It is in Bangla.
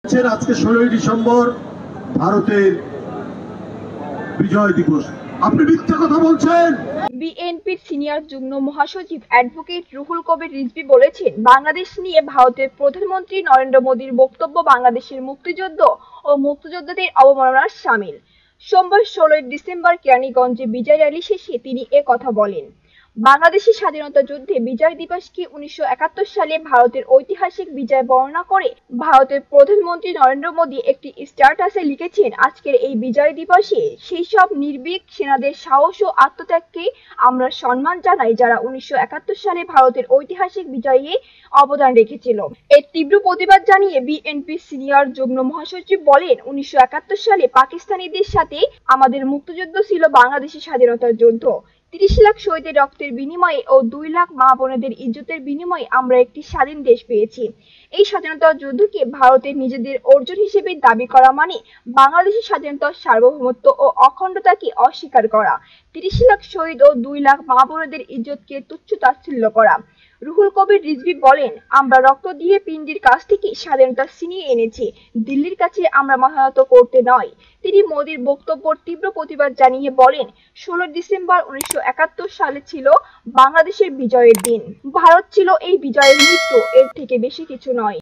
আজকে 16ই ডিসেম্বর ভারতের বিজয় দিবস। আপনি মিথ্যা কথা বলছেন। বিএনপির সিনিয়র যুগ্ম মহাসচিব অ্যাডভোকেট রুহুল কবির রিজভী বলেছেন, বাংলাদেশ নিয়ে ভারতের প্রধানমন্ত্রী নরেন্দ্র মোদীর বক্তব্য বাংলাদেশের মুক্তিযুদ্ধ ও মুক্তিযোদ্ধাদের অবমাননার শামিল। সোমবার 16 ডিসেম্বর কেরানীগঞ্জে বিজয় র্যালি শেষে তিনি কথা বলেন। বাংলাদেশের স্বাধীনতা যুদ্ধে বিজয় দিবসকে 1971 সালে ভারতের ঐতিহাসিক বিজয় বর্ণনা করে ভারতের প্রধানমন্ত্রী নরেন্দ্র মোদী একটি স্ট্যাটাসে লিখেছেন, আজকের এই বিজয় দিবসে সেই সব নির্ভীক সেনাদের সাহস ও আত্মত্যাগকে আমরা সম্মান জানাই যারা 1971 সালে ভারতের ঐতিহাসিক বিজয়ে অবদান রেখেছিল। এর তীব্র প্রতিবাদ জানিয়ে বিএনপির সিনিয়র যুগ্ম মহাসচিব বলেন, 1971 সালে পাকিস্তানিদের সাথে আমাদের মুক্তিযুদ্ধ ছিল বাংলাদেশের স্বাধীনতার যুদ্ধ। 30 লাখ শহীদের রক্তের বিনিময়ে ও 2 লাখ মা বোনেদের ইজ্জতের বিনিময়ে আমরা একটি স্বাধীন দেশ পেয়েছি। এই স্বাধীনতা যুদ্ধকে ভারতের নিজেদের অর্জন হিসেবে দাবি করা মানে বাংলাদেশের স্বাধীনতার সার্বভৌমত্ব ও অখণ্ডতাকে অস্বীকার করা, 30 লাখ শহীদ ও 2 লাখ মা বোনেদের ইজ্জতকে তুচ্ছ-তাচ্ছিল্য করা। রুহুল কবির রিজভী বলেন, আমরা রক্ত দিয়ে পিন্ডির কাছ থেকে স্বাধীনতা ছিনিয়ে এনেছি, দিল্লির কাছে আমরা মাথা নত করতে নয়। তিনি মোদীর বক্তব্যের তীব্র প্রতিবাদ জানিয়ে বলেন, 16 ডিসেম্বর 1971 সালে ছিল বাংলাদেশের বিজয়ের দিন। ভারত ছিল এই বিজয়ের মৃত্যু, এর থেকে বেশি কিছু নয়।